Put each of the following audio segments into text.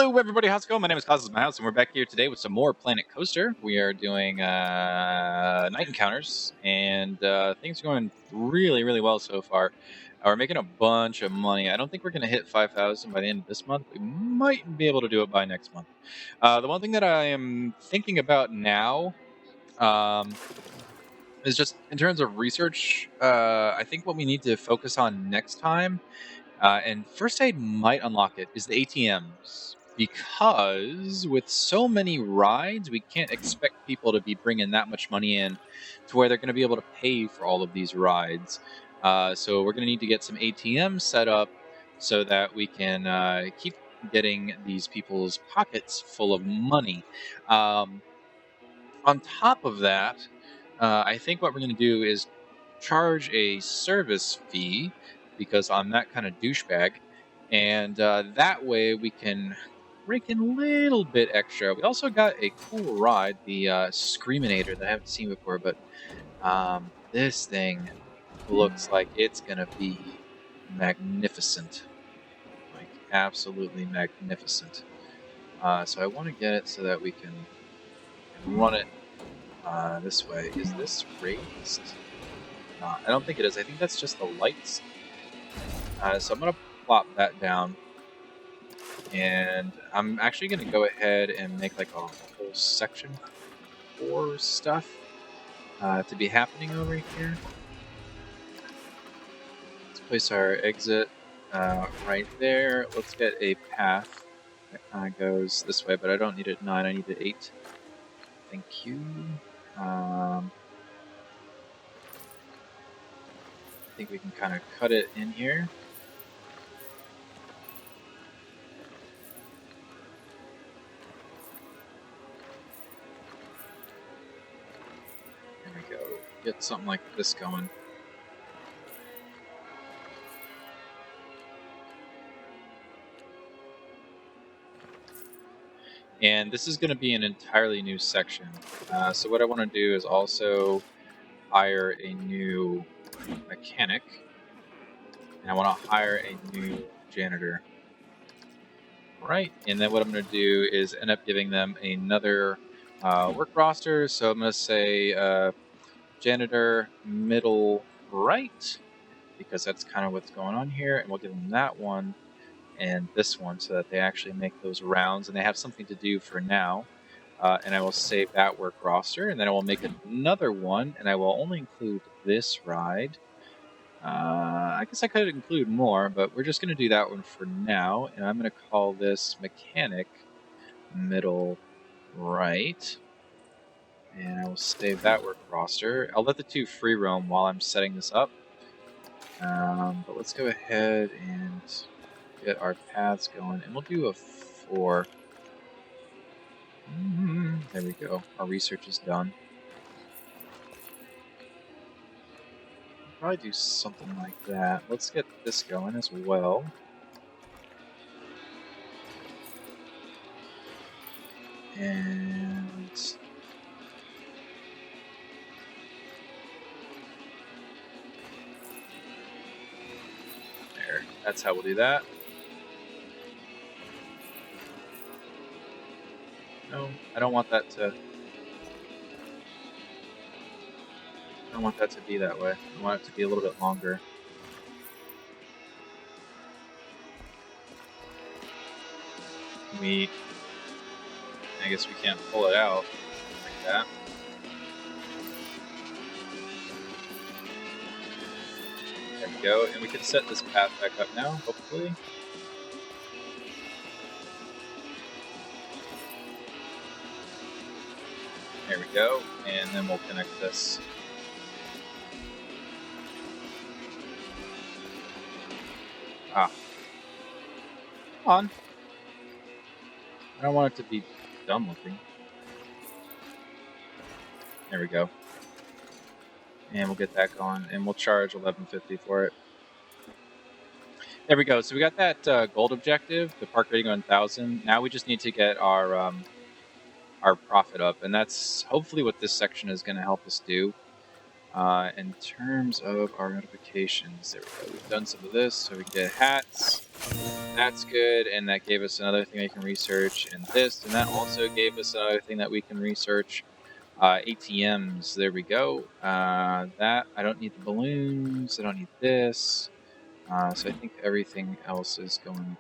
Hello, everybody. How's it going? My name is Klaus, this is my house, and we're back here today with some more Planet Coaster. We are doing night encounters, and things are going really, really well so far. We're making a bunch of money. I don't think we're going to hit 5,000 by the end of this month. We might be able to do it by next month. The one thing that I am thinking about now is just in terms of research. I think what we need to focus on next time and First Aid might unlock it, is the ATMs. Because with so many rides, we can't expect people to be bringing that much money in to where they're going to be able to pay for all of these rides. So we're going to need to get some ATMs set up so that we can keep getting these people's pockets full of money. On top of that, I think what we're going to do is charge a service fee because I'm that kind of douchebag, and that way we can rake in a little bit extra. We also got a cool ride, the Screaminator, that I haven't seen before, but this thing looks like it's gonna be magnificent, like absolutely magnificent. So I want to get it so that we can run it this way. Is this raised? I don't think it is. I think that's just the lights. So I'm going to plop that down. And I'm actually going to go ahead and make like a whole section for stuff to be happening over here. Let's place our exit right there. Let's get a path that kind of goes this way, but I don't need it 9, I need it 8. Thank you. I think we can kind of cut it in here. There we go. Get something like this going. And this is going to be an entirely new section. So what I want to do is also hire a new mechanic, and I want to hire a new janitor. Right, and then what I'm going to do is end up giving them another work roster. So I'm going to say janitor middle right, because that's kind of what's going on here, and we'll give them that one and this one so that they actually make those rounds and they have something to do for now. And I will save that work roster, and then I will make another one, and I will only include this ride. I guess I could include more, but we're just going to do that one for now, and I'm going to call this mechanic middle right. And I will save that work roster. I'll let the two free roam while I'm setting this up. But let's go ahead and get our paths going, and we'll do a 4. There we go. Our research is done. Probably do something like that. Let's get this going as well. And there. That's how we'll do that. No, I don't want that to. I don't want that to be that way. I want it to be a little bit longer. I guess we can't pull it out like that. There we go, and we can set this path back up now, hopefully. There we go, and then we'll connect this. Come on. I don't want it to be dumb looking. There we go. And we'll get that going, and we'll charge $11.50 for it. There we go. So we got that gold objective, the park rating 1,000. Now we just need to get our profit up, and that's hopefully what this section is going to help us do. In terms of our notifications, there we go. We've done some of this, so we get hats. That's good, and that gave us another thing we can research, and this, and that also gave us another thing that we can research. ATMs, there we go. That, I don't need the balloons, I don't need this. So I think everything else is going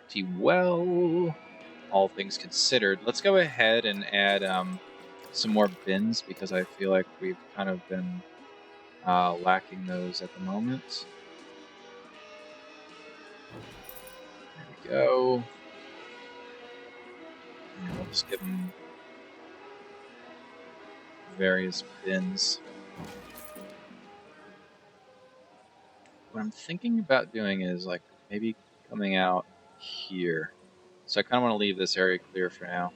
pretty well, all things considered. Let's go ahead and add some more bins, because I feel like we've kind of been lacking those at the moment. There we go. And we'll just give them various bins. What I'm thinking about doing is like maybe coming out here. So I kind of want to leave this area clear for now.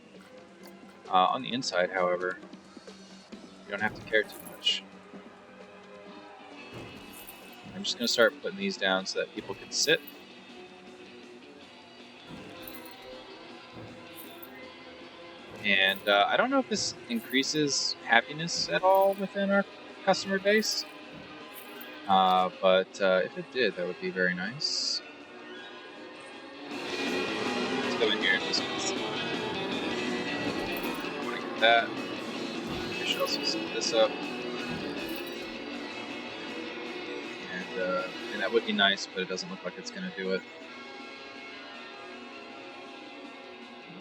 On the inside, however, you don't have to care too much. I'm just going to start putting these down so that people can sit. And I don't know if this increases happiness at all within our customer base. But if it did, that would be very nice. Let's go in here and just I want to get that. I should also set this up. And that would be nice, but it doesn't look like it's going to do it.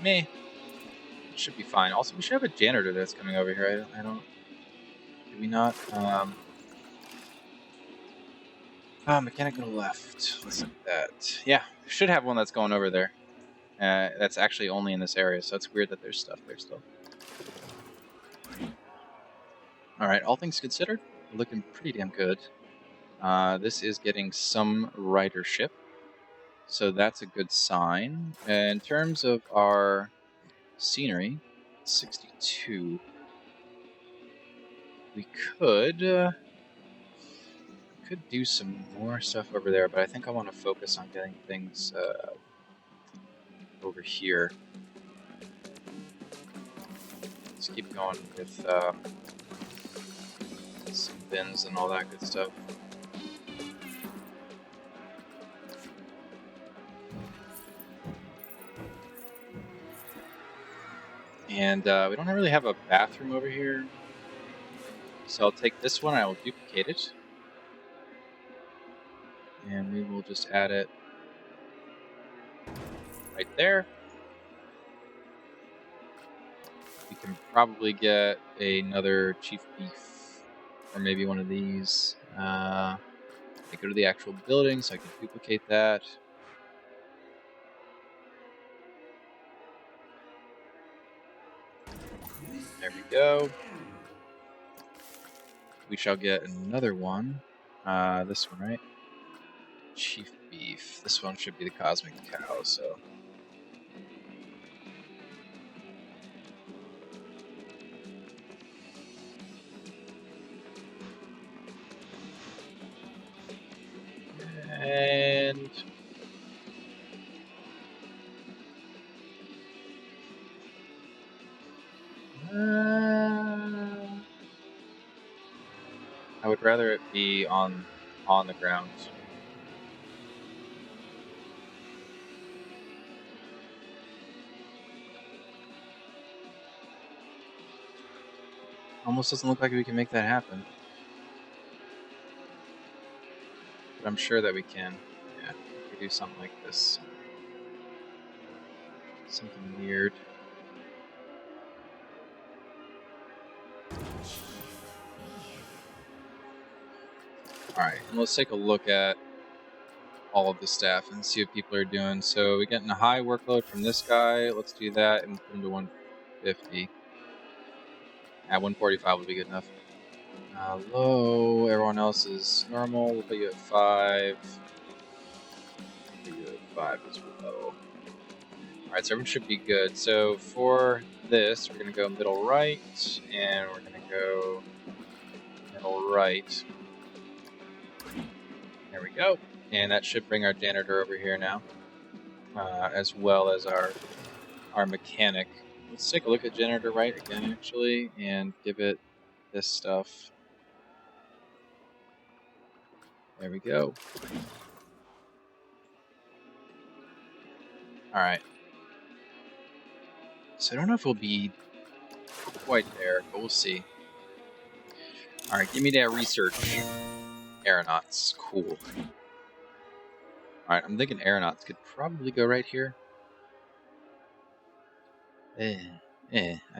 Meh. It should be fine. Also, we should have a janitor that's coming over here. I don't... Do we not? Mechanic on the left. Let's look at that. Yeah, we should have one that's going over there. That's actually only in this area, so it's weird that there's stuff there still. Alright, all things considered, we're looking pretty damn good. This is getting some ridership, so that's a good sign. In terms of our scenery, 62. We could do some more stuff over there, but I think I want to focus on getting things over here. Let's keep going with some bins and all that good stuff. And we don't really have a bathroom over here, so I'll take this one, I will duplicate it, and we will just add it right there. We can probably get another chief beef, or maybe one of these. I go to the actual building, so I can duplicate that. There we go. We shall get another one. This one, right? Chief beef. This one should be the cosmic cow, so... And... I would rather it be on the ground. Almost doesn't look like we can make that happen. But I'm sure that we can. Yeah, we could do something like this. Something weird. Alright, let's take a look at all of the staff and see what people are doing. So we're getting a high workload from this guy. Let's do that and put him to 150. At 145 would be good enough. Low, everyone else is normal. We'll put you at 5. Put you at 5 as well. Alright, so everyone should be good. So for this, we're going to go middle right, and we're going to go middle right. There we go. And that should bring our janitor over here now, as well as our mechanic. Let's take a look at janitor right again, actually, and give it this stuff. There we go. Alright. So I don't know if we'll be quite there, but we'll see. Alright, give me that research. Aeronauts. Cool. Alright, I'm thinking aeronauts could probably go right here. I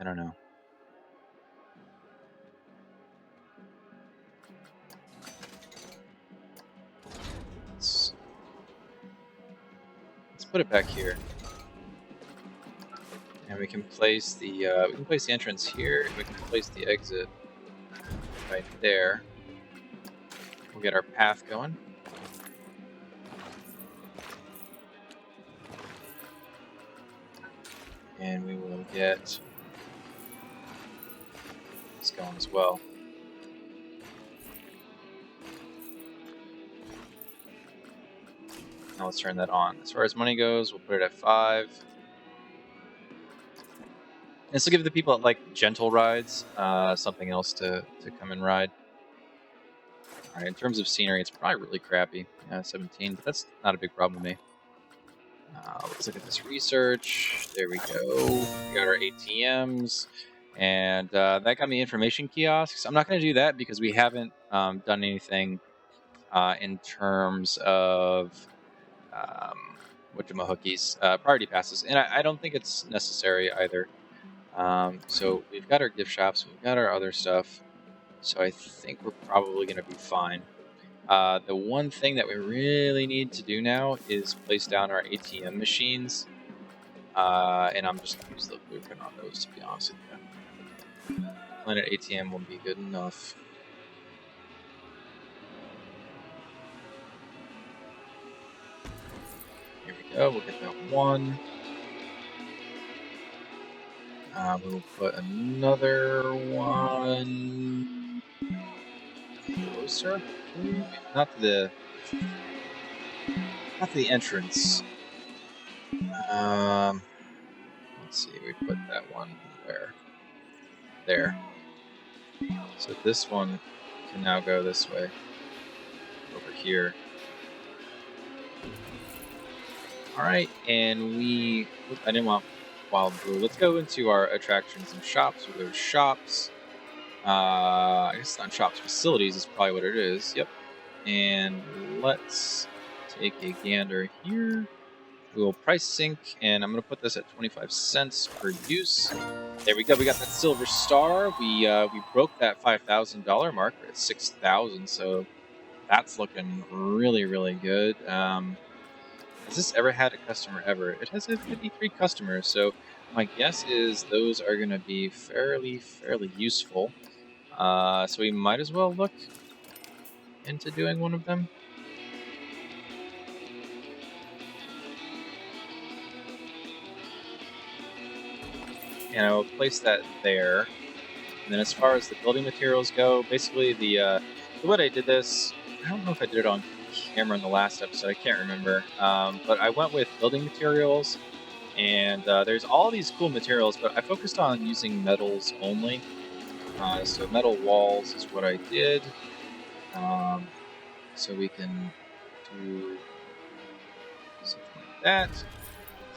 don't know. Let's put it back here. And we can place the entrance here, and we can place the exit right there. We'll get our path going. And we will get this going as well. Now let's turn that on. As far as money goes, we'll put it at 5. And so give the people that like gentle rides something else to come and ride. Alright, in terms of scenery, it's probably really crappy. 17, but that's not a big problem to me. Let's look at this research. There we go. We got our ATMs. And that got me information kiosks. I'm not going to do that because we haven't done anything in terms of whatchamahookies, priority passes. And I don't think it's necessary either. So we've got our gift shops. We've got our other stuff. So I think we're probably going to be fine. The one thing that we really need to do now is place down our ATM machines. And I'm just going to use the blueprint on those, to be honest with you. Planet ATM will be good enough. Here we go. We'll get that one. We'll put another one closer. Not to the entrance. Let's see. We put that one where? There. So this one can now go this way. Over here. Alright, and I didn't want wild blue. Let's go into our attractions and shops. We'll go to shops. I guess it's not shops, facilities is probably what it is. Yep. And let's take a gander here. We will price sync, and I'm going to put this at 25 cents per use. There we go. We got that silver star. We broke that $5,000 mark. We're at 6,000, so that's looking really, really good. Has this ever had a customer ever? It has had 53 customers, so my guess is those are going to be fairly useful. So we might as well look into doing one of them. And I will place that there. And then as far as the building materials go, basically the way I did this, I don't know if I did it on camera in the last episode, I can't remember. But I went with building materials, and there's all these cool materials, but I focused on using metals only. So metal walls is what I did. So we can do something like that.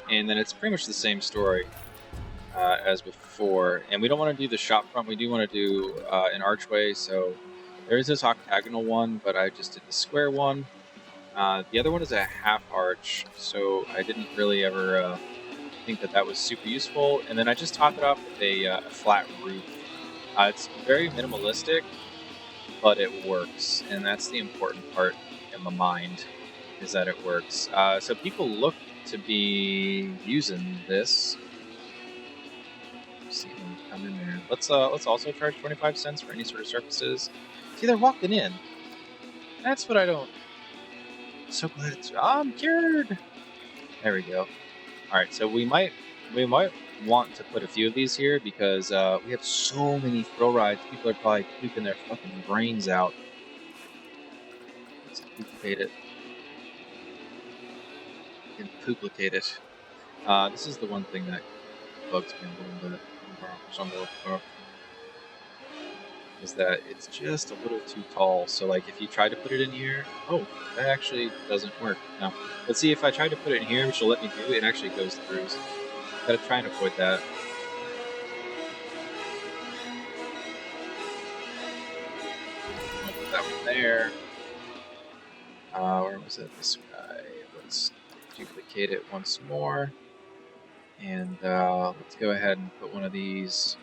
And then it's pretty much the same story as before. And we don't want to do the shop front, we do want to do an archway. So there is this octagonal one, but I just did the square one. The other one is a half arch, so I didn't really ever think that was super useful. And then I just topped it off with a flat roof. It's very minimalistic, but it works, and that's the important part in my mind, is that it works. So people look to be using this. See them come in there. Let's also charge 25 cents for any sort of surfaces. See, they're walking in. That's what I don't. So glad I'm cured. There we go. All right, so we might want to put a few of these here because we have so many thrill rides. People are probably pooping their fucking brains out. Let's duplicate it. We can duplicate it. This is the one thing that bugs me a little bit. is that it's just a little too tall. So like if you try to put it in here, oh, that actually doesn't work. No. Let's see if I try to put it in here, which will let me do, it actually goes through. So gotta try and avoid that. I'll put that one there. Where was it? This guy. Let's duplicate it once more. And let's go ahead and put one of these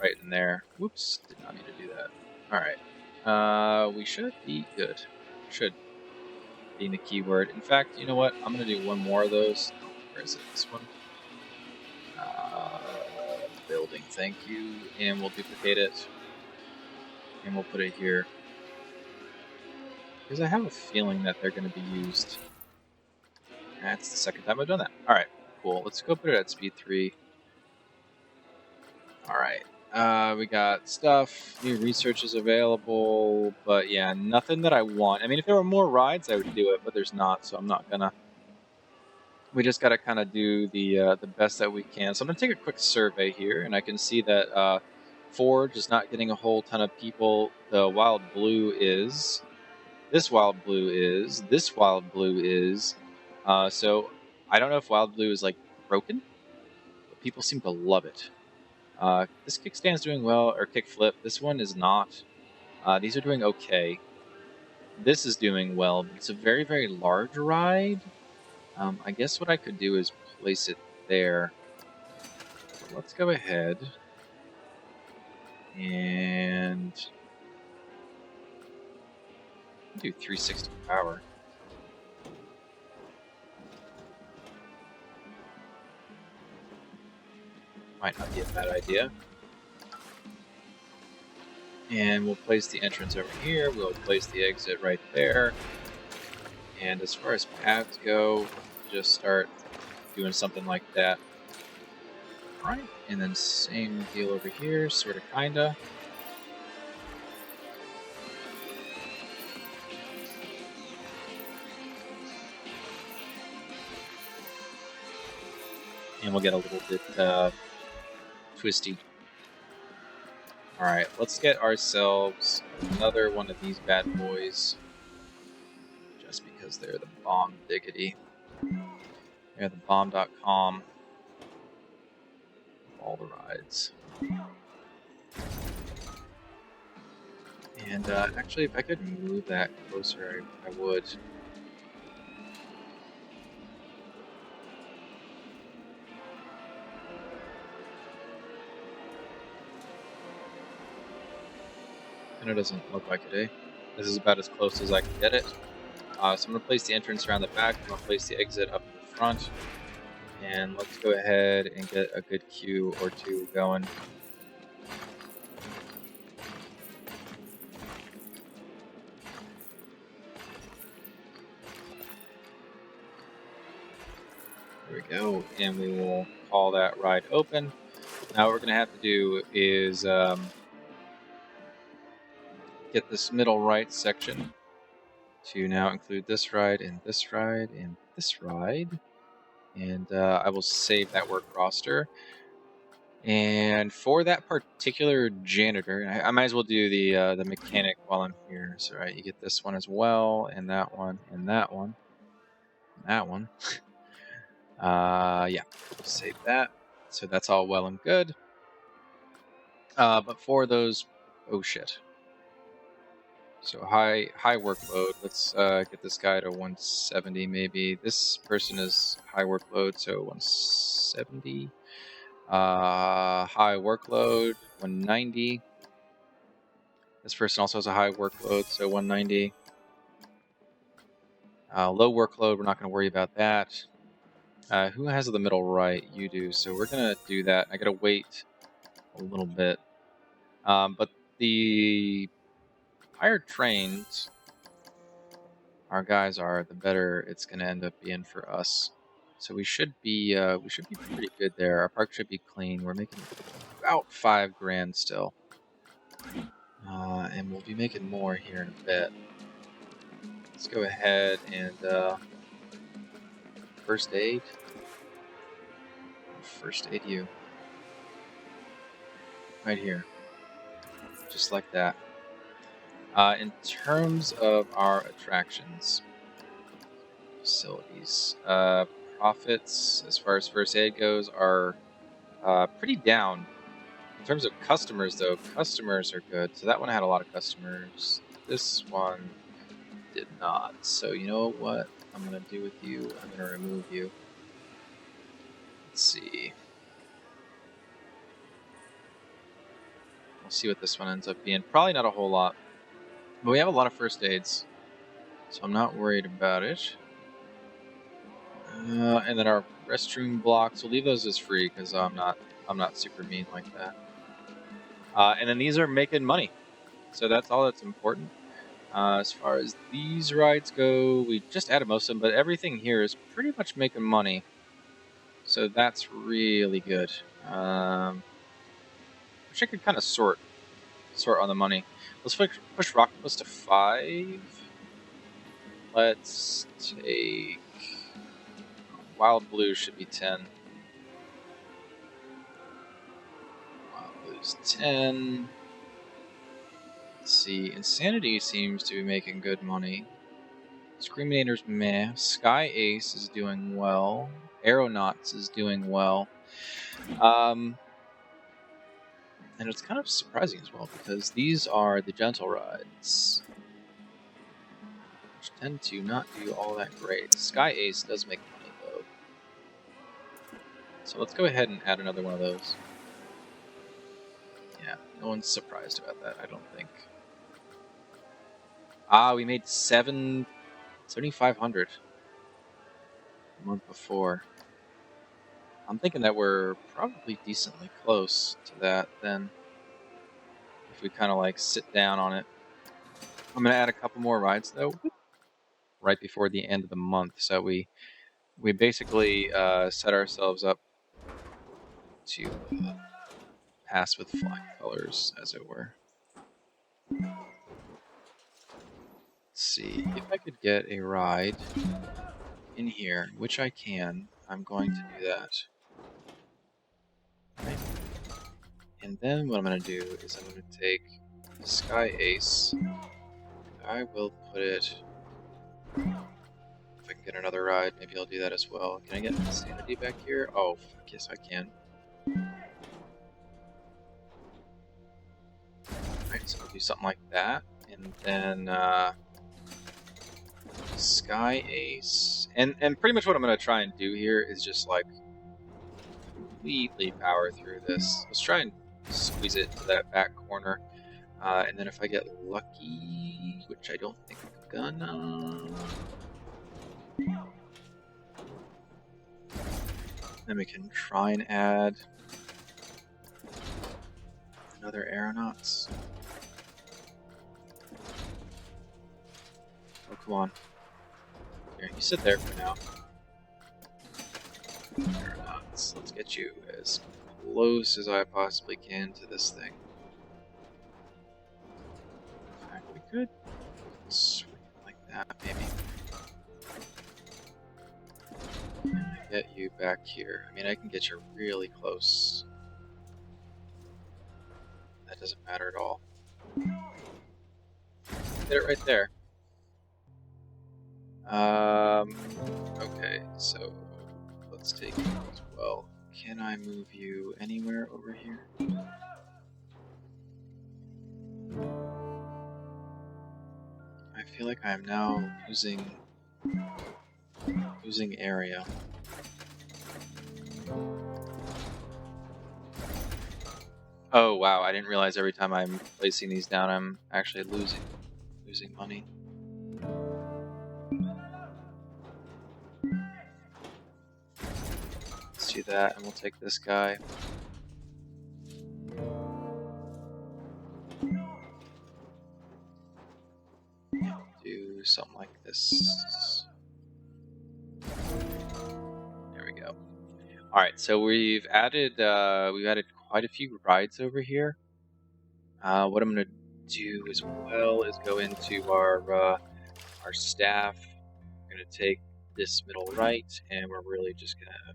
right in there. Whoops, did not need to do that. Alright. We should be good. Should being the keyword. In fact, you know what? I'm going to do one more of those. Oh, where is it? This one? Building, thank you. And we'll duplicate it. And we'll put it here. Because I have a feeling that they're going to be used. That's the second time I've done that. Alright, cool. Let's go put it at speed 3. Alright. We got stuff, new research is available, but yeah, nothing that I want. I mean, if there were more rides, I would do it, but there's not, so I'm not gonna. We just gotta kind of do the best that we can. So I'm gonna take a quick survey here, and I can see that Forge is not getting a whole ton of people. The Wild Blue is. This Wild Blue is. This Wild Blue is. So I don't know if Wild Blue is like broken, but people seem to love it. This kickstand's doing well, or kickflip. This one is not. These are doing okay. This is doing well, but it's a very, very large ride. I guess what I could do is place it there. So let's go ahead and do 360 power. Might not be a bad idea. And we'll place the entrance over here. We'll place the exit right there. And as far as paths go, just start doing something like that. Alright, and then same deal over here, sorta kinda. And we'll get a little bit twisty. Alright, let's get ourselves another one of these bad boys. Just because they're the bomb diggity. They're the bomb.com. All the rides. And actually, if I could move that closer, I would. And it doesn't look like it, eh? This is about as close as I can get it. So I'm going to place the entrance around the back. I'm going to place the exit up in the front. And let's go ahead and get a good queue or two going. There we go. And we will call that ride open. Now what we're going to have to do is get this middle right section to now include this ride and this ride and this ride. And I will save that work roster. And for that particular janitor, I might as well do the mechanic while I'm here. So right, you get this one as well, and that one, and that one, and that one. Yeah, save that. So that's all well and good. But for those, oh shit. So high workload. Let's get this guy to 170 maybe. This person is high workload, so 170. High workload, 190. This person also has a high workload, so 190. Low workload, we're not going to worry about that. Who has the middle right? You do, so we're going to do that. I got to wait a little bit. But the higher trained our guys are, the better it's going to end up being for us. So we should be pretty good there. Our park should be clean. We're making about $5,000 still. And we'll be making more here in a bit. Let's go ahead and first aid. First aid you. Right here. just like that. In terms of our attractions, facilities, profits as far as first aid goes are pretty down. In terms of customers, though, customers are good. So that one had a lot of customers. This one did not. So you know what I'm going to do with you? I'm going to remove you. Let's see. We'll see what this one ends up being. Probably not a whole lot. But we have a lot of first aids. So I'm not worried about it. And then our restroom blocks, we'll leave those as free because I'm not super mean like that. And then these are making money. So that's all that's important. As far as these rides go, we just added most of them, but everything here is pretty much making money. So that's really good. Wish I could kind of sort on the money. Let's push Rocketbus to 5. Let's take Wild Blue should be 10. Wild Blue's 10. Let's see. Insanity seems to be making good money. Screaminator's meh. Sky Ace is doing well. Aeronauts is doing well. And it's kind of surprising as well because these are the gentle rides, which tend to not do all that great. Sky Ace does make money though. So let's go ahead and add another one of those. Yeah, no one's surprised about that, I don't think. We made 7,500 the month before. I'm thinking that we're probably decently close to that then, if we kind of like sit down on it. I'm gonna add a couple more rides though, right before the end of the month, so we basically set ourselves up to pass with flying colors, as it were. Let's see if I could get a ride in here, which I can. I'm going to do that. Okay. And then what I'm going to do is I'm going to take Sky Ace. I will put it. If I can get another ride, maybe I'll do that as well. Can I get Insanity back here? Oh, fuck yes, I can. Alright, so I'll do something like that. And then Sky Ace. And pretty much what I'm going to try and do here is just like completely power through this. Let's try and squeeze it to that back corner. And then if I get lucky, which I don't think I'm gonna, then we can try and add another Aeronauts. Oh, come on. Here, you sit there for now. Aeronauts. Let's get you as close as I possibly can to this thing. In fact, we could swing it like that, maybe. Get you back here. I mean, I can get you really close. That doesn't matter at all. Get it right there. Okay, so let's take it as well. Can I move you anywhere over here? I feel like I am now losing area. Oh wow, I didn't realize every time I'm placing these down I'm actually losing money. Let's do that and we'll take this guy. Do something like this. There we go. Alright, so we've added quite a few rides over here. What I'm gonna do as well is go into our staff. We're gonna take this middle right, and we're really just gonna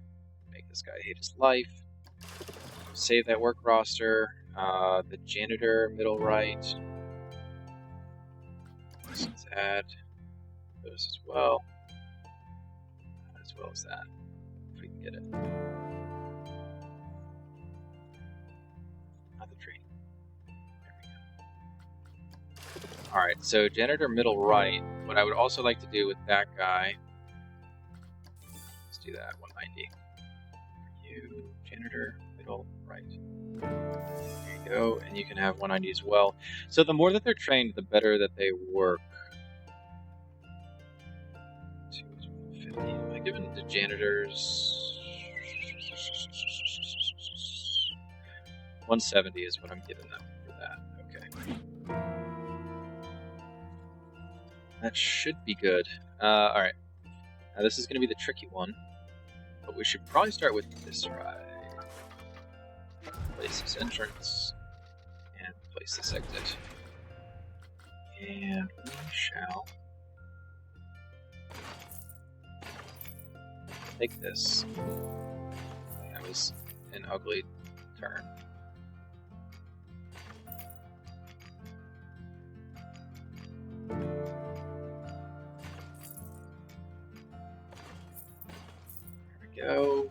make this guy hate his life. Save that work roster. The janitor, middle right. Let's add those as well as that, if we can get it. Not the tree. There we go. Alright, so janitor, middle right. What I would also like to do with that guy, let's do that, 190. You, janitor, middle right. There you go, and you can have 190 as well. So the more that they're trained, the better that they work. 250. Am I giving the janitors 170 is what I'm giving them for that. Okay. That should be good. Alright. Now this is going to be the tricky one. But we should probably start with this right. Place this entrance. And place this exit. And we shall take this. That was an ugly turn. There we go.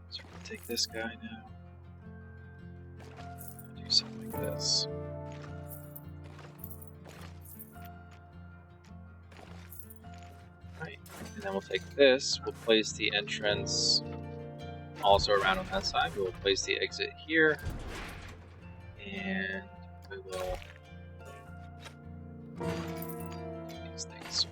So we're gonna take this guy now. Do something like this. Right, and then we'll take this, we'll place the entrance also around on that side. We'll place the exit here, and we will do these things.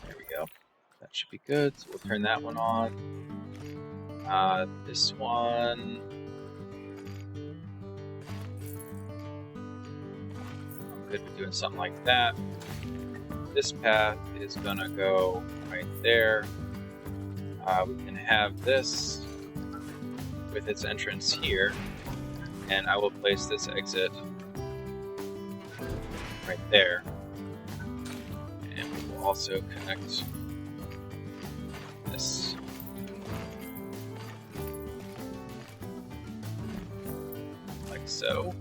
There we go. That should be good. So we'll turn that one on. This one, I'm good with doing something like that. This path is gonna go right there. We can have this with its entrance here, and I will place this exit right there. And we will also connect this. Like so.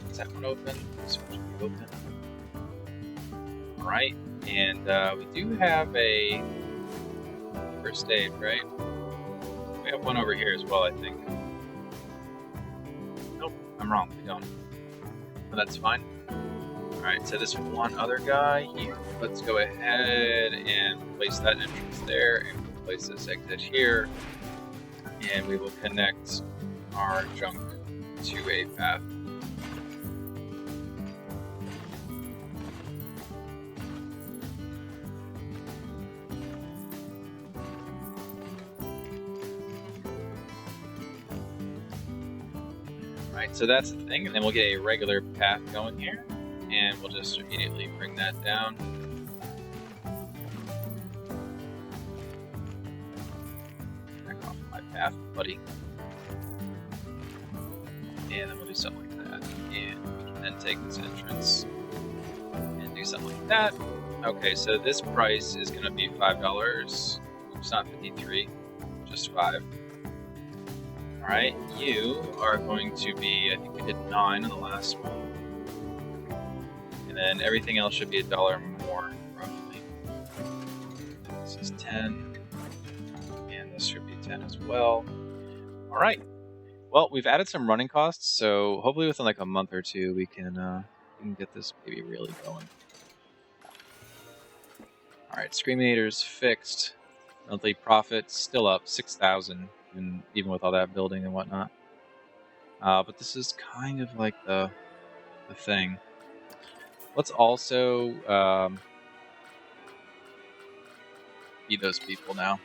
Is that one open? This one should be open. Alright, and we do have a first aid, right? We have one over here as well, I think. Nope, I'm wrong, we don't. But that's fine. Alright, so this one other guy here, let's go ahead and place that entrance there, and we'll place this exit here, and we will connect our junk to a path. Right, so that's the thing, and then we'll get a regular path going here, and we'll just immediately bring that down. Back off my path, buddy. And then we'll do something like that, and we can then take this entrance and do something like that. Okay, so this price is going to be $5. It's not 53, just 5. Alright, you are going to be, I think we did 9 on the last one. And then everything else should be $1 more, roughly. This is 10. And this should be 10 as well. Alright. Well, we've added some running costs, so hopefully within like a month or two we can get this baby really going. Alright, Screaminator's fixed. Monthly profit still up 6,000. Even with all that building and whatnot. But this is kind of like the thing. Let's also be those people now.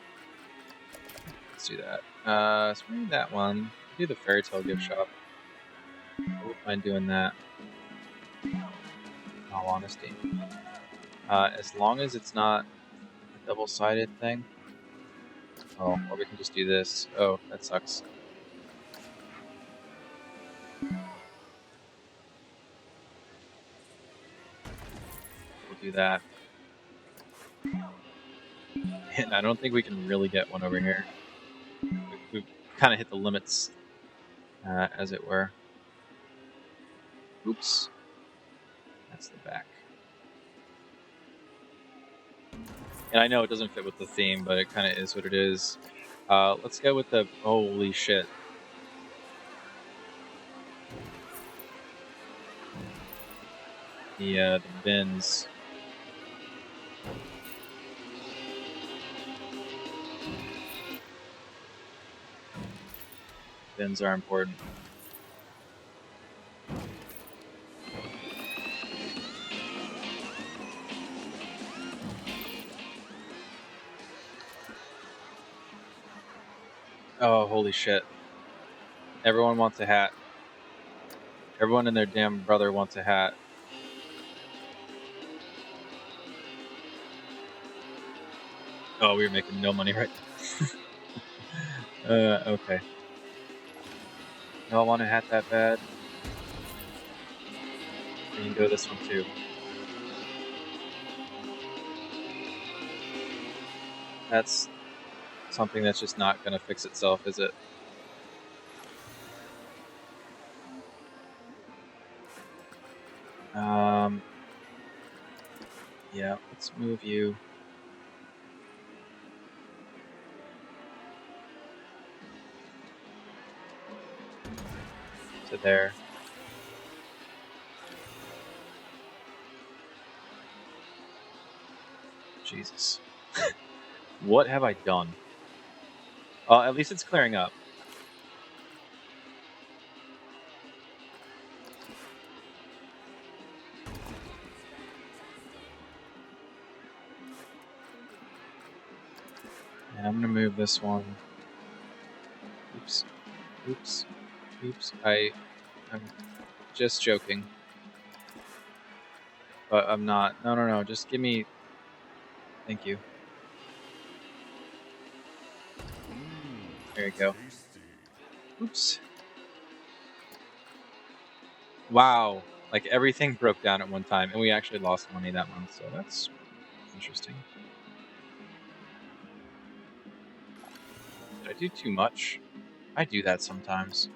Let's do that. So we need that one. Do the fairy tale gift shop. I wouldn't mind doing that. In all honesty. As long as it's not a double-sided thing. Oh, or we can just do this. Oh, that sucks. We'll do that. And I don't think we can really get one over here. We've kind of hit the limits, as it were. Oops. That's the back. And I know it doesn't fit with the theme, but it kind of is what it is. Let's go with the... Holy shit. The bins. Bins are important. Oh, holy shit. Everyone wants a hat. Everyone and their damn brother wants a hat. Oh, we were making no money right okay. Y'all want a hat that bad? We can go this one too. That's something that's just not gonna fix itself, is it? Yeah, let's move you. To there. Jesus. What have I done? At least it's clearing up. And I'm gonna move this one. Oops. Oops. Oops. I'm just joking. But I'm not. No, no, no. Just give me... Thank you. There you go. Oops. Wow. Like, everything broke down at one time, and we actually lost money that month, so that's interesting. Did I do too much? I do that sometimes.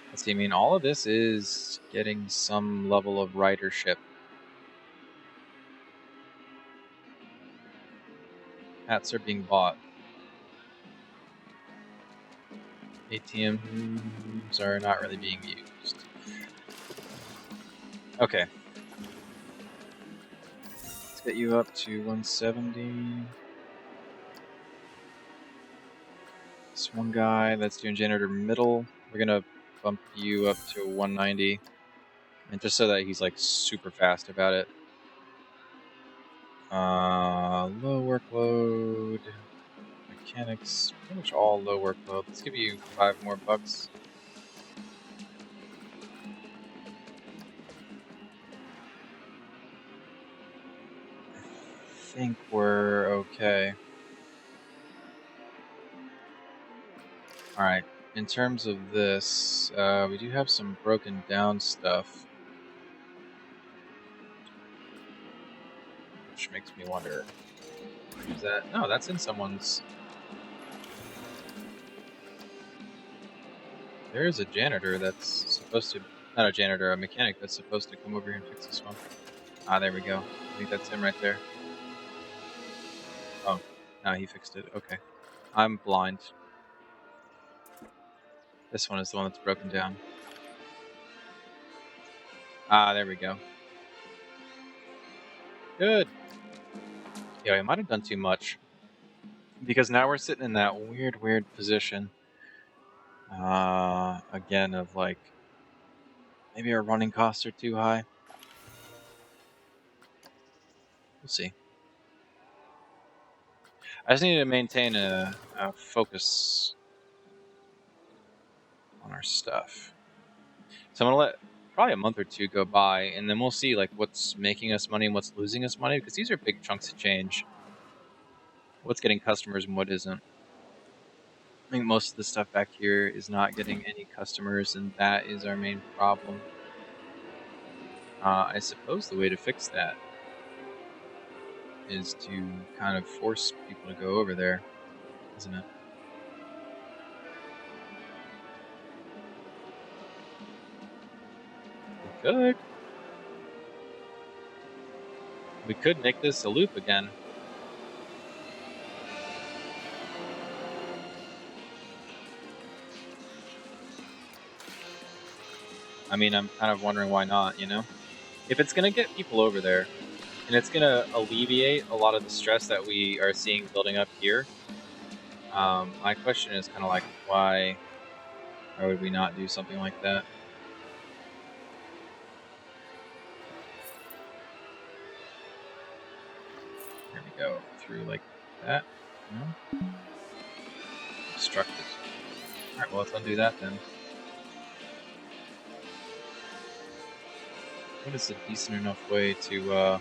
Let's see, I mean, all of this is getting some level of ridership. Hats are being bought. ATMs are not really being used. Okay. Let's get you up to 170. This one guy that's doing janitor middle, we're gonna bump you up to 190. And just so that he's like super fast about it. Low workload. Mechanics, pretty much all low workload. Let's give you $5 more. I think we're okay. Alright, in terms of this, we do have some broken down stuff. Which makes me wonder, is that... No, that's in someone's... There is a janitor that's supposed to... Not a janitor, a mechanic that's supposed to come over here and fix this one. Ah, there we go. I think that's him right there. Oh, no, he fixed it. Okay. I'm blind. This one is the one that's broken down. Ah, there we go. Good. Yeah, I might have done too much. Because now we're sitting in that weird position. Again, of like... Maybe our running costs are too high. We'll see. I just need to maintain a focus on our stuff. So I'm gonna let probably a month or two go by, and then we'll see like what's making us money and what's losing us money, because these are big chunks of change. What's getting customers and what isn't. I think most of the stuff back here is not getting any customers, and that is our main problem. I suppose the way to fix that is to kind of force people to go over there, isn't it? We could. We could make this a loop again. I mean, I'm kind of wondering why not, you know? If it's going to get people over there, and it's going to alleviate a lot of the stress that we are seeing building up here, my question is kind of like, why would we not do something like that? Here we go, through like that. No? Obstructed. Alright, well, let's undo that then. What is a decent enough way to,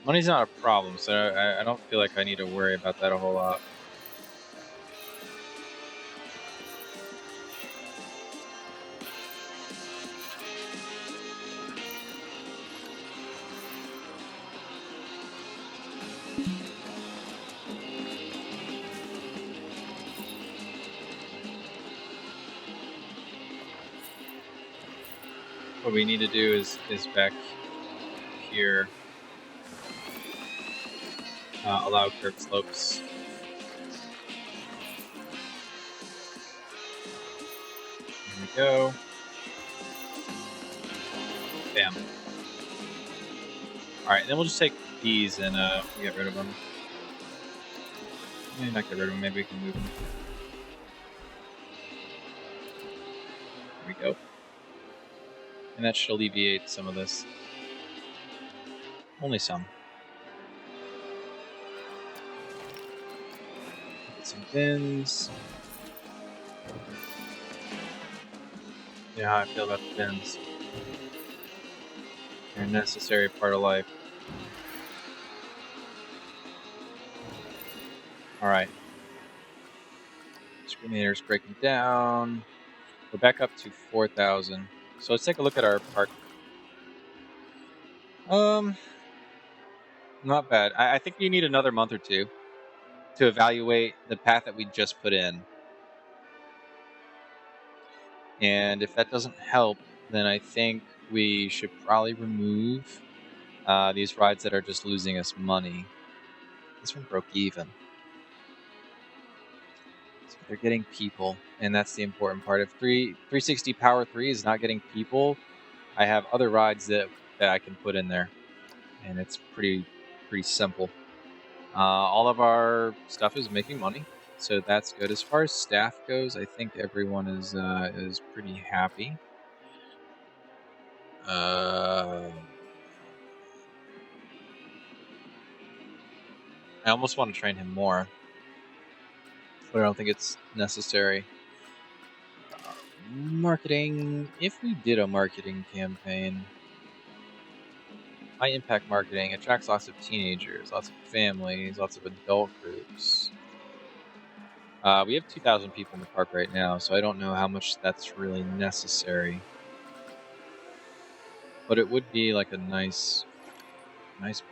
Money's not a problem, so I don't feel like I need to worry about that a whole lot. What we need to do is back here, allow curved slopes. Here we go. Bam. Alright, then we'll just take these and get rid of them. Maybe not get rid of them, maybe we can move them. There we go. And that should alleviate some of this. Only some. Get some bins. You know how I feel about the bins. They're a necessary part of life. Alright. Discriminator's breaking down. We're back up to 4,000. So let's take a look at our park. Not bad. I think we need another month or two to evaluate the path that we just put in. And if that doesn't help, then I think we should probably remove these rides that are just losing us money. This one broke even. So they're getting people, and that's the important part. If 360 Power 3 is not getting people, I have other rides that I can put in there. And it's pretty simple. All of our stuff is making money, so that's good. As far as staff goes, I think everyone is pretty happy. I almost want to train him more, but I don't think it's necessary. Marketing. If we did a marketing campaign, high impact marketing attracts lots of teenagers, lots of families, lots of adult groups. We have 2,000 people in the park right now, so I don't know how much that's really necessary. But it would be like a nice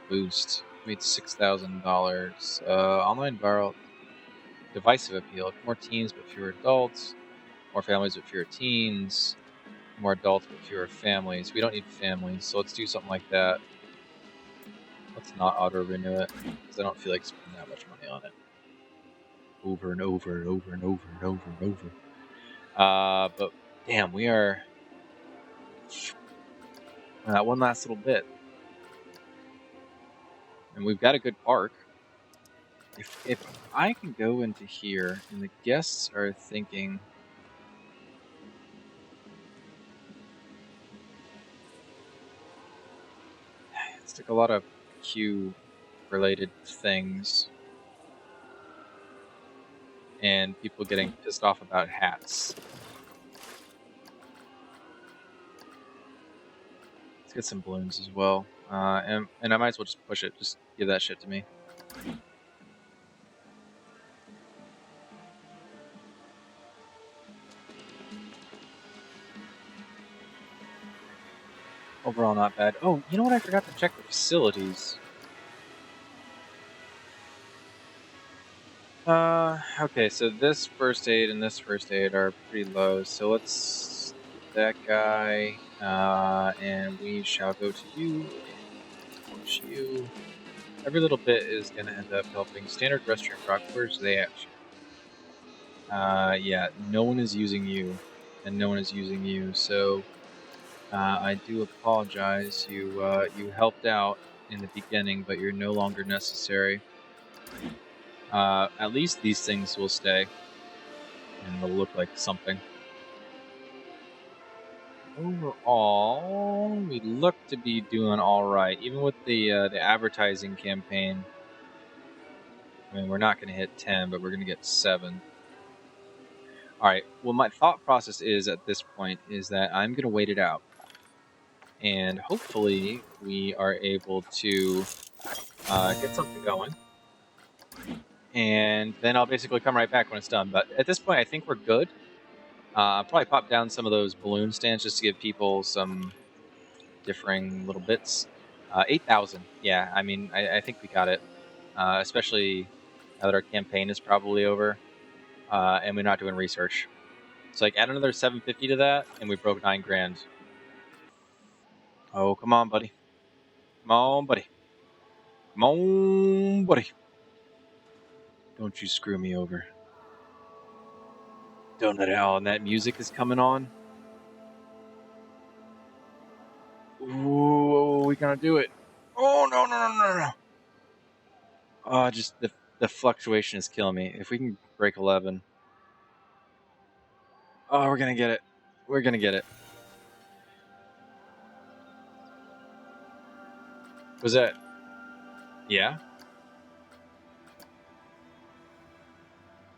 boost. We made $6,000. Online viral divisive appeal. More teens but fewer adults. More families but fewer teens. More adults but fewer families. We don't need families, so let's do something like that. Let's not auto-renew it, because I don't feel like spending that much money on it. Over and over and over and over and over and over. But damn, we are one last little bit. And we've got a good park. If I can go into here and the guests are thinking, it's like a lot of queue related things and people getting pissed off about hats. Let's get some balloons as well. And I might as well just push it. Just give that shit to me. Overall, not bad. Oh, you know what? I forgot to check the facilities. Okay, so this first aid and this first aid are pretty low. So let's get that guy, and we shall go to you and push you. Every little bit is going to end up helping. Standard restroom rock, where's they actually? Yeah, no one is using you, and no one is using you, so I do apologize. You helped out in the beginning, but you're no longer necessary. At least these things will stay, and will look like something. Overall, we look to be doing all right, even with the advertising campaign. I mean, we're not going to hit 10, but we're going to get 7. All right. Well, my thought process is at this point is that I'm going to wait it out, and hopefully we are able to get something going. And then I'll basically come right back when it's done. But at this point, I think we're good. I'll probably pop down some of those balloon stands just to give people some differing little bits. 8,000. Yeah, I mean, I think we got it. Especially now that our campaign is probably over and we're not doing research. So, like, add another 750 to that, and we broke 9 grand. Oh, come on, buddy. Come on, buddy. Come on, buddy. Don't you screw me over. Don't let it all. And that music is coming on. Ooh, we gonna do it. Oh, no, no, no, no, no. Oh, just the fluctuation is killing me. If we can break 11. Oh, we're gonna get it. We're gonna get it. Was that? Yeah?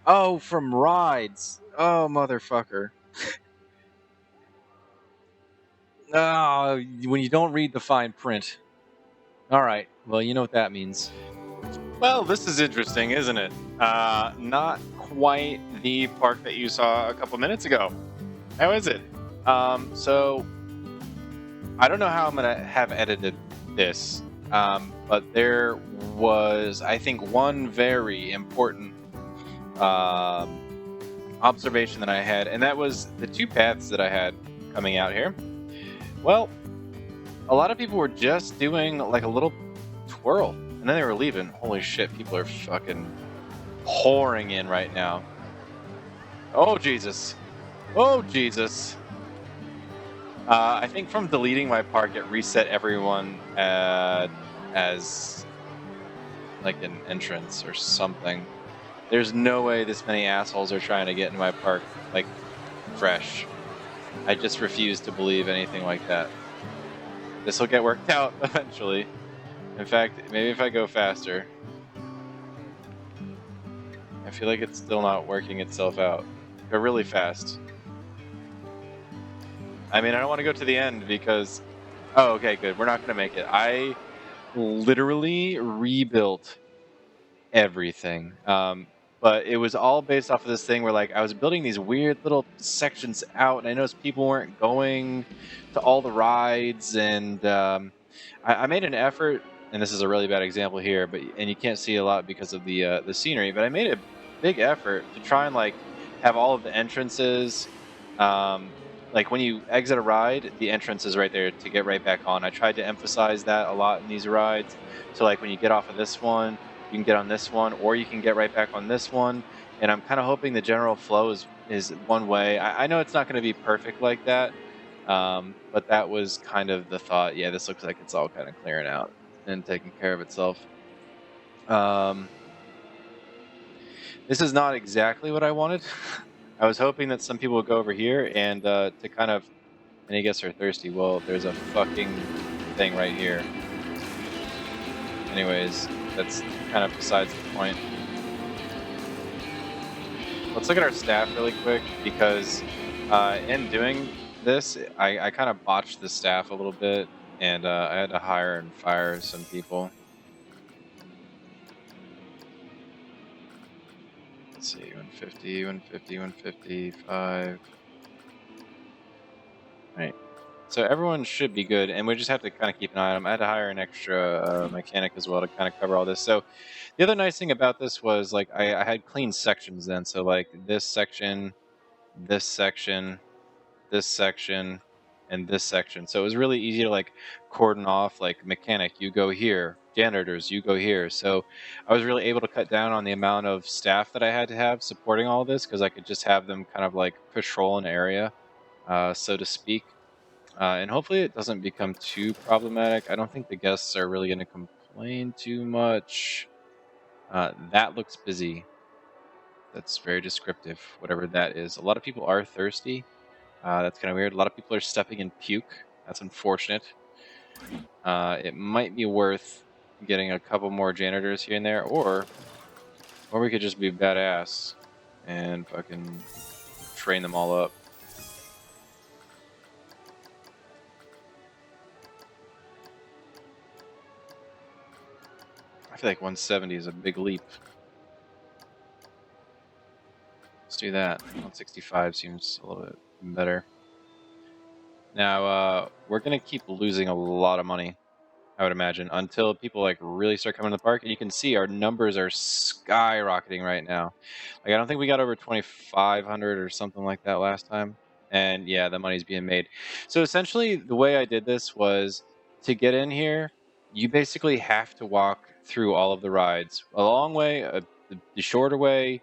Oh, from rides. Oh, motherfucker. Oh, when you don't read the fine print. Alright, well, you know what that means. Well, this is interesting, isn't it? Not quite the park that you saw a couple minutes ago. How is it? So I don't know how I'm gonna have edited this, but there was, I think, one very important um, observation that I had, and that was the 2 paths that I had coming out here. Well, a lot of people were just doing like a little twirl, and then they were leaving. Holy shit, people are fucking pouring in right now. Oh, Jesus. Oh, Jesus. I think from deleting my park, it reset everyone as like an entrance or something. There's no way this many assholes are trying to get in my park, like, fresh. I just refuse to believe anything like that. This will get worked out eventually. In fact, maybe if I go faster. I feel like it's still not working itself out. Go really fast. I mean, I don't want to go to the end because... Oh, okay, good. We're not going to make it. I literally rebuilt everything. But it was all based off of this thing where, like, I was building these weird little sections out, and I noticed people weren't going to all the rides, and I made an effort, and this is a really bad example here, and you can't see a lot because of the scenery, but I made a big effort to try and, like, have all of the entrances, like when you exit a ride, the entrance is right there to get right back on. I tried to emphasize that a lot in these rides. So, like, when you get off of this one, you can get on this one, or you can get right back on this one. And I'm kind of hoping the general flow is one way. I know it's not going to be perfect like that, but that was kind of the thought. Yeah, this looks like it's all kind of clearing out and taking care of itself. This is not exactly what I wanted. I was hoping that some people would go over here and to kind of, and I guess they're thirsty. Well, there's a fucking thing right here. Anyways, that's kind of besides the point. Let's look at our staff really quick because in doing this, I kind of botched the staff a little bit and I had to hire and fire some people. Let's see, 150, 150, 155. Right. So everyone should be good, and we just have to kind of keep an eye on them. I had to hire an extra mechanic as well to kind of cover all this. So the other nice thing about this was like I had clean sections then. So like this section, this section, this section, and this section. So it was really easy to like cordon off like mechanic, you go here, janitors, you go here. So I was really able to cut down on the amount of staff that I had to have supporting all this because I could just have them kind of like patrol an area, so to speak. And hopefully it doesn't become too problematic. I don't think the guests are really going to complain too much. That looks busy. That's very descriptive, whatever that is. A lot of people are thirsty. That's kind of weird. A lot of people are stepping in puke. That's unfortunate. It might be worth getting a couple more janitors here and there, or we could just be badass and fucking train them all up. I feel like 170 is a big leap. Let's do that. 165 seems a little bit better. Now, we're going to keep losing a lot of money, I would imagine, until people like really start coming to the park. And you can see our numbers are skyrocketing right now. Like I don't think we got over 2,500 or something like that last time. And yeah, the money's being made. So essentially, the way I did this was to get in here, you basically have to walk through all of the rides. A long way, the shorter way,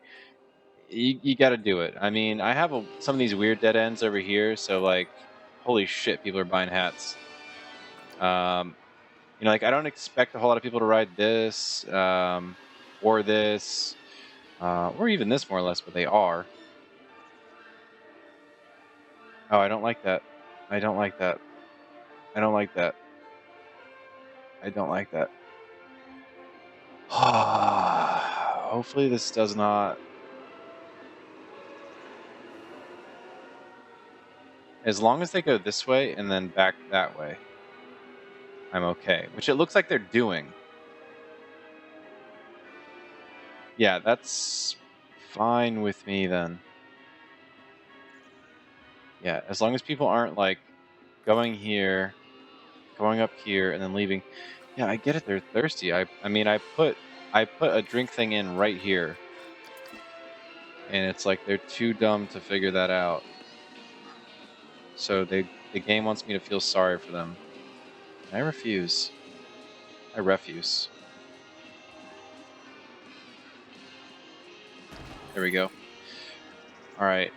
you got to do it. I mean, I have some of these weird dead ends over here, so like, holy shit, people are buying hats. You know, like I don't expect a whole lot of people to ride this, or this, or even this more or less, but they are. Oh, I don't like that. I don't like that. I don't like that. I don't like that. Hopefully this does not. As long as they go this way and then back that way, I'm okay. Which it looks like they're doing. Yeah, that's fine with me then. Yeah, as long as people aren't like going here, going up here, and then leaving. Yeah, I get it. They're thirsty. I mean, I put a drink thing in right here, and it's like they're too dumb to figure that out. So the game wants me to feel sorry for them. I refuse. I refuse. There we go. All right.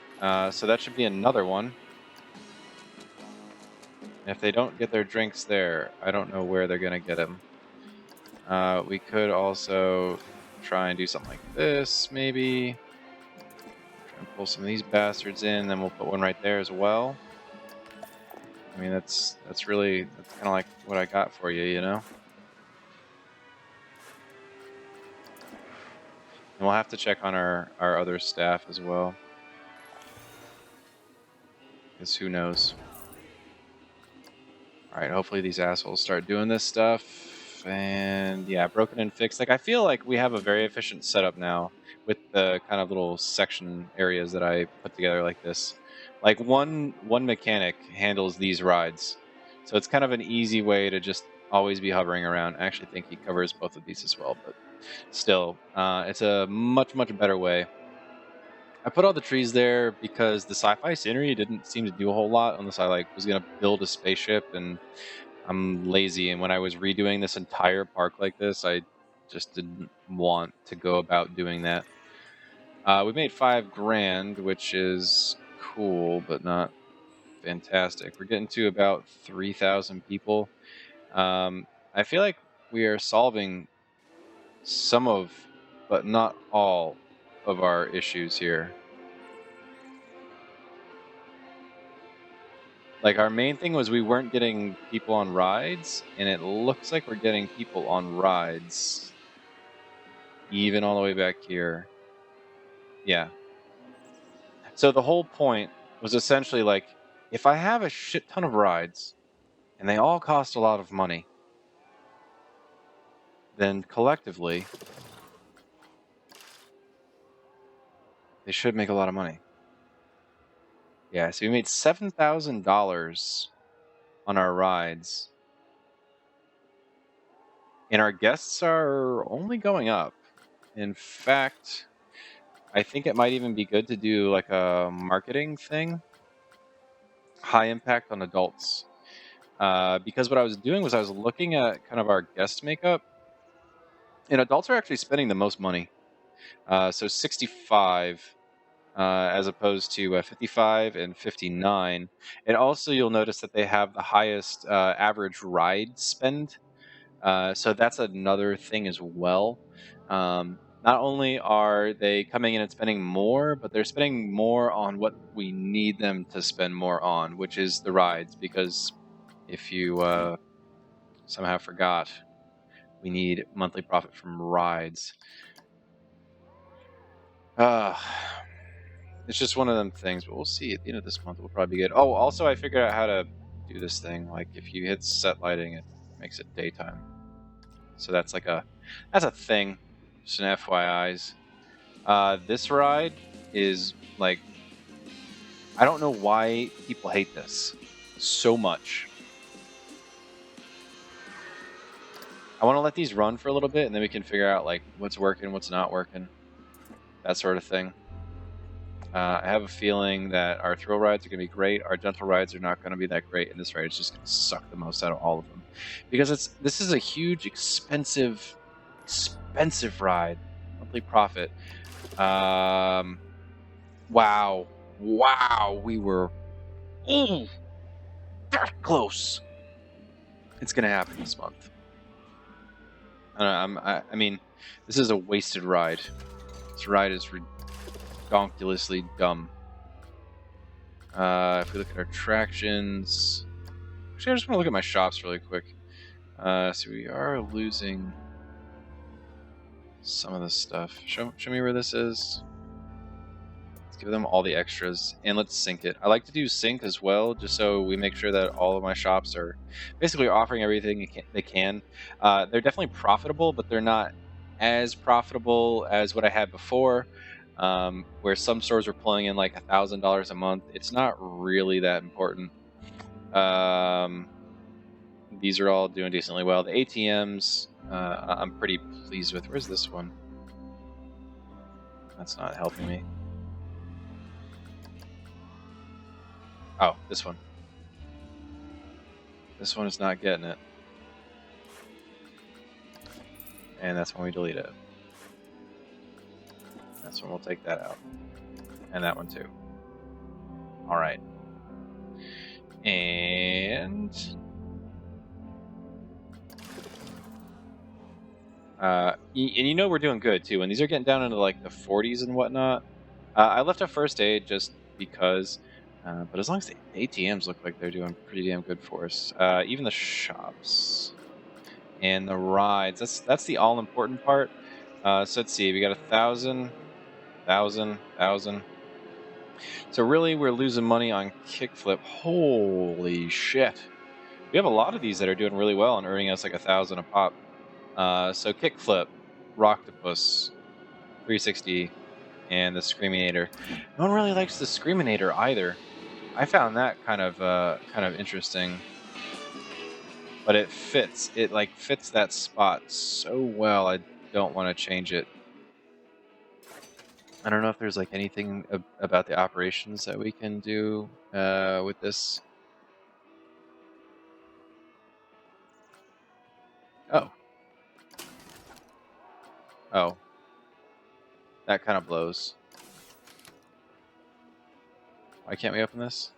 So that should be another one. If they don't get their drinks there, I don't know where they're gonna get them. We could also try and do something like this, maybe. Try and pull some of these bastards in, then we'll put one right there as well. I mean, that's kind of like what I got for you, you know? And we'll have to check on our other staff as well. Because who knows? Alright, hopefully these assholes start doing this stuff. And yeah, broken and fixed. Like, I feel like we have a very efficient setup now with the kind of little section areas that I put together like this. Like one mechanic handles these rides. So it's kind of an easy way to just always be hovering around. I actually think he covers both of these as well, but still, it's a much better way. I put all the trees there because the sci-fi scenery didn't seem to do a whole lot unless I like was gonna build a spaceship, and I'm lazy. And when I was redoing this entire park like this, I just didn't want to go about doing that. We made $5,000, which is cool, but not fantastic. We're getting to about 3,000 people. I feel like we are solving some of, but not all, of our issues here. Like, our main thing was we weren't getting people on rides, and it looks like we're getting people on rides. Even all the way back here. Yeah. So the whole point was essentially like, if I have a shit ton of rides, and they all cost a lot of money, then collectively, they should make a lot of money. Yeah, so we made $7,000 on our rides. And our guests are only going up. In fact, I think it might even be good to do like a marketing thing. High impact on adults. Because what I was doing was I was looking at kind of our guest makeup. And adults are actually spending the most money. So 65 as opposed to 55 and 59. And also you'll notice that they have the highest average ride spend. So that's another thing as well. Not only are they coming in and spending more, but they're spending more on what we need them to spend more on, which is the rides. Because if you somehow forgot, we need monthly profit from rides. It's just one of them things, but we'll see. At the end of this month, it will probably be good. Oh, also, I figured out how to do this thing. Like, if you hit set lighting, it makes it daytime. So that's like that's a thing. Just an FYI's. This ride is like, I don't know why people hate this so much. I want to let these run for a little bit, and then we can figure out like what's working, what's not working, that sort of thing. I have a feeling that our thrill rides are going to be great. Our gentle rides are not going to be that great, and this ride is just going to suck the most out of all of them, because this is a huge, expensive ride. Monthly profit. Wow, we were that close. It's going to happen this month. I mean, this is a wasted ride. This ride is ridiculously dumb. If we look at our attractions, actually, I just want to look at my shops really quick. So we are losing some of this stuff. Show me where this is. Let's give them all the extras, and let's sync it. I like to do sync as well, just so we make sure that all of my shops are basically offering everything they can. They're definitely profitable, but they're not as profitable as what I had before. Where some stores were pulling in like $1,000 a month. It's not really that important. These are all doing decently well. The ATMs, I'm pretty pleased with. Where's this one? That's not helping me. Oh, this one. This one is not getting it. And that's when we delete it. That's when we'll take that out. And that one too. Alright. And you know we're doing good too. And these are getting down into like the 40s and whatnot. I left a first aid just because. But as long as the ATMs look like they're doing pretty damn good for us. Even the shops. And the rides. That's the all-important part. So let's see. We got 1,000. 1,000. So really, we're losing money on kickflip. Holy shit. We have a lot of these that are doing really well and earning us like 1,000 a pop. So kickflip, Rocktopus, 360, and the Screaminator. No one really likes the Screaminator either. I found that kind of interesting. But it fits. It like fits that spot so well. I don't want to change it. I don't know if there's like anything about the operations that we can do with this. Oh. Oh. That kind of blows. Why can't we open this?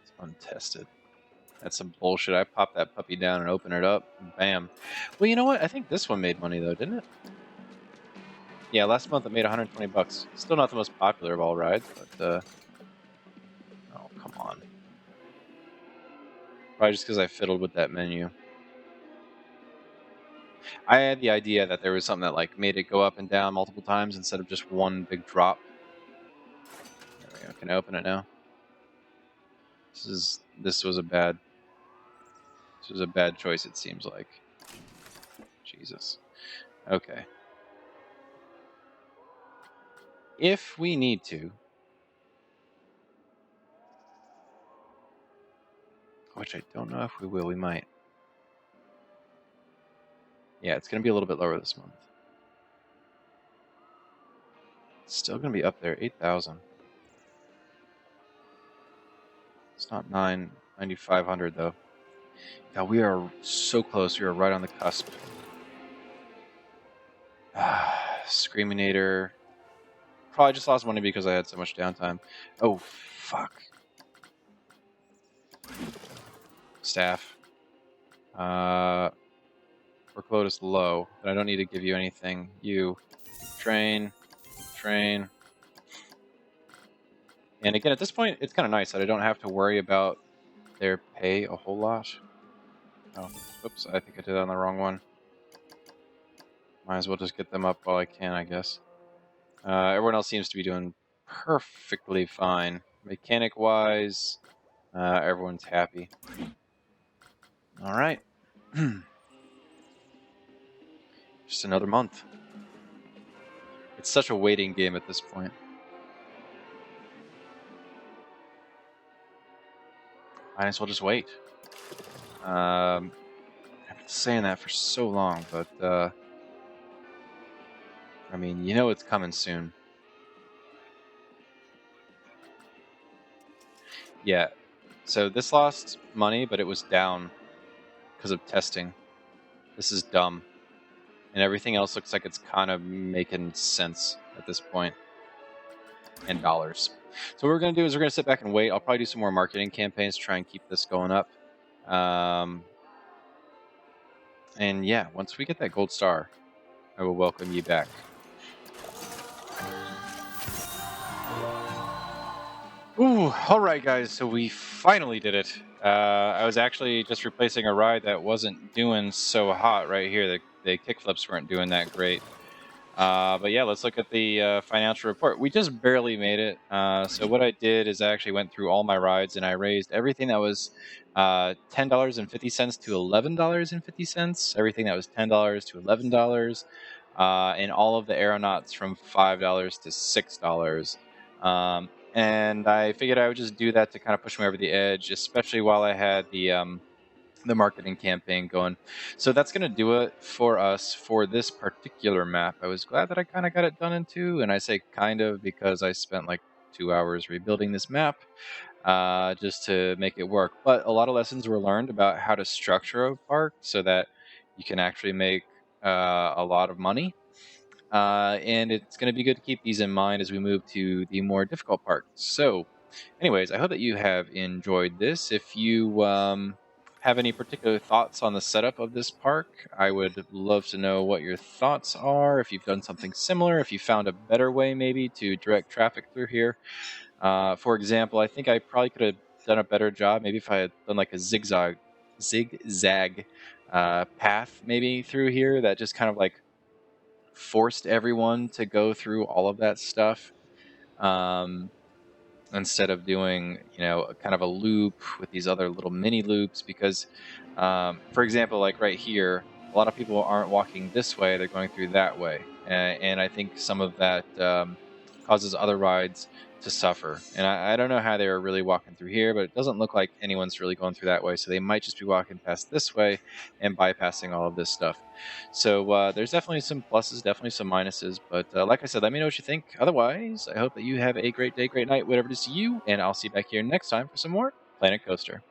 It's untested. That's some bullshit. I popped that puppy down and opened it up. And bam. Well, you know what? I think this one made money though, didn't it? Yeah, last month it made 120 bucks. Still not the most popular of all rides, but oh, come on. Probably just because I fiddled with that menu. I had the idea that there was something that like made it go up and down multiple times instead of just one big drop. There we go. Can I open it now? This was a bad choice, it seems like. Jesus. Okay. If we need to, which I don't know if we will, we might. Yeah, it's going to be a little bit lower this month. It's still going to be up there, 8,000. It's not 9,500 though. God, we are so close. We are right on the cusp. Screaminator. Probably just lost money because I had so much downtime. Oh, fuck. Staff. Workload is low, but I don't need to give you anything. You. Train. And again, at this point, it's kind of nice that I don't have to worry about their pay a whole lot. Oh, oops, I think I did that on the wrong one. Might as well just get them up while I can, I guess. Everyone else seems to be doing perfectly fine. Mechanic-wise, everyone's happy. All right. Just another month. It's such a waiting game at this point. Might as well just wait. I've been saying that for so long, but I mean, you know it's coming soon. Yeah, so this lost money, but it was down because of testing. This is dumb. And everything else looks like it's kind of making sense at this point. And dollars. So what we're going to do is we're going to sit back and wait. I'll probably do some more marketing campaigns to try and keep this going up. And yeah, once we get that gold star, I will welcome you back. Ooh, all right, guys. So we finally did it. I was actually just replacing a ride that wasn't doing so hot right here. The kickflips weren't doing that great. But yeah, let's look at the financial report. We just barely made it. So what I did is I actually went through all my rides and I raised everything that was $10.50 to $11.50. Everything that was $10 to $11. And all of the aeronauts from $5 to $6. And I figured I would just do that to kind of push me over the edge, especially while I had the marketing campaign going. So that's going to do it for us for this particular map. I was glad that I kind of got it done in two, and I say kind of because I spent like 2 hours rebuilding this map just to make it work. But a lot of lessons were learned about how to structure a park so that you can actually make a lot of money. And it's going to be good to keep these in mind as we move to the more difficult parts. So anyways, I hope that you have enjoyed this. If you have any particular thoughts on the setup of this park, I would love to know what your thoughts are. If you've done something similar, if you found a better way maybe to direct traffic through here. For example, I think I probably could have done a better job maybe if I had done like a zigzag path maybe through here that just kind of like forced everyone to go through all of that stuff. Instead of doing, kind of a loop with these other little mini loops, because, for example, like right here, a lot of people aren't walking this way, they're going through that way. And I think some of that causes other rides to suffer. And I don't know how they were really walking through here, but it doesn't look like anyone's really going through that way. So they might just be walking past this way and bypassing all of this stuff. So there's definitely some pluses, definitely some minuses. But like I said, let me know what you think. Otherwise, I hope that you have a great day, great night, whatever it is to you. And I'll see you back here next time for some more Planet Coaster.